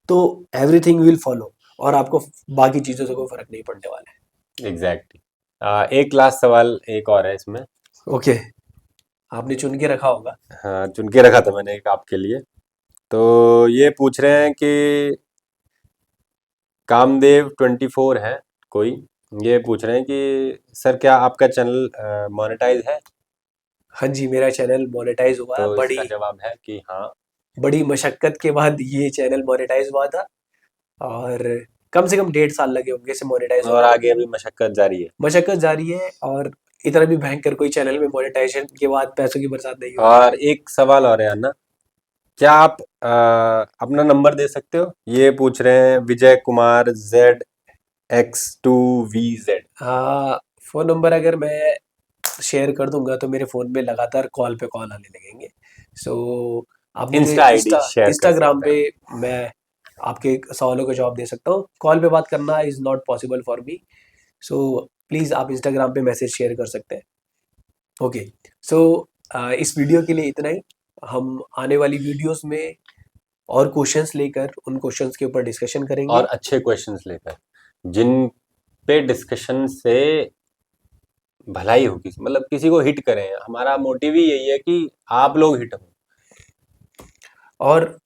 तो एवरीथिंग विल फॉलो और आपको बाकी चीज़ों से कोई फ़र्क नहीं पड़ने वाला है। एग्जैक्टली। एक लास्ट सवाल एक और है इसमें। ओके। आपने चुन के रखा होगा। हाँ, चुन के रखा था मैंने एक आपके लिए। तो ये पूछ रहे हैं कि कामदेव 24 है कोई, ये पूछ रहे हैं कि सर क्या आपका चैनल मोनेटाइज है? हाँ जी, मेरा चैनल मोनेटाइज हुआ है। तो इसका बड़ी जवाब है कि हाँ। बड़ी मशक्कत के बाद ये चैनल मोनेटाइज हुआ था, और कम से कम 1.5 साल लगे होंगे इसे मोनेटाइज और होने में। आगे अभी मशक्कत जारी है। मशक्कत जारी है, और इतना भी भयंकर कोई चैनल में मोनेटाइजेशन के बाद पैसों की बरसात नहीं हुई है। और एक सवाल और है अन्ना, क्या आप अपना नंबर दे सकते हो? ये पूछ रहे हैं विजय कुमार ZX2VZ। हाँ, फ़ोन नंबर अगर मैं शेयर कर दूँगा तो मेरे फ़ोन में लगातार कॉल पे कॉल आने लगेंगे। सो आप मुझे इंस्टा आईडी शेयर कर इंस्टाग्राम सकते पे हैं। मैं आपके सवालों का जवाब दे सकता हूँ। कॉल पे बात करना is not possible for me. So please आप इंस्टाग्राम पे मैसेज शेयर कर सकते हैं। ओके। सो इस वीडियो के लिए इतना ही। हम आने वाली वीडियोस में और क्वेश्चंस लेकर उन क्वेश्चंस के ऊपर डिस्कशन और करेंगे। अच्छे क्वेश्चंस लेकर, जिन पे डिस्कशन से भलाई होगी, मतलब किसी को हिट करें। हमारा मोटिव ही यही है कि आप लोग हिट हो। और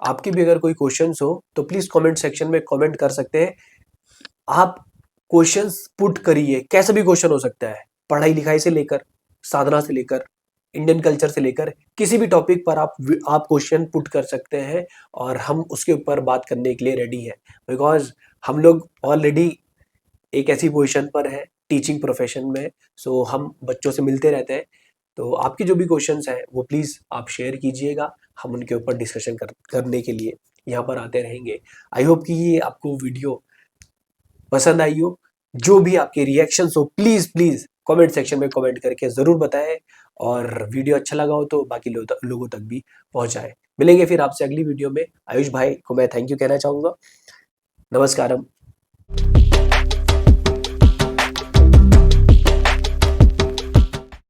आपकी भी अगर कोई क्वेश्चंस हो तो प्लीज़ कमेंट सेक्शन में कमेंट कर सकते हैं। आप क्वेश्चंस पुट करिए, कैसा भी क्वेश्चन हो सकता है, पढ़ाई लिखाई से लेकर, साधना से लेकर, इंडियन कल्चर से लेकर, किसी भी टॉपिक पर आप क्वेश्चन पुट कर सकते हैं, और हम उसके ऊपर बात करने के लिए रेडी हैं। बिकॉज हम लोग ऑलरेडी एक ऐसी पोजीशन पर है टीचिंग प्रोफेशन में। सो हम बच्चों से मिलते रहते हैं। तो आपके जो भी क्वेश्चंस हैं वो प्लीज़ आप शेयर कीजिएगा। हम उनके ऊपर डिस्कशन करने के लिए यहाँ पर आते रहेंगे। आई होप कि ये आपको वीडियो पसंद आई हो। जो भी आपके रिएक्शंस हो प्लीज़ प्लीज़ कमेंट सेक्शन में कमेंट करके ज़रूर बताएं, और वीडियो अच्छा लगा हो तो बाकी लोगों तक भी पहुंचाएं। मिलेंगे फिर आपसे अगली वीडियो में। आयुष भाई को मैं थैंक यू कहना चाहूँगा। नमस्कारम।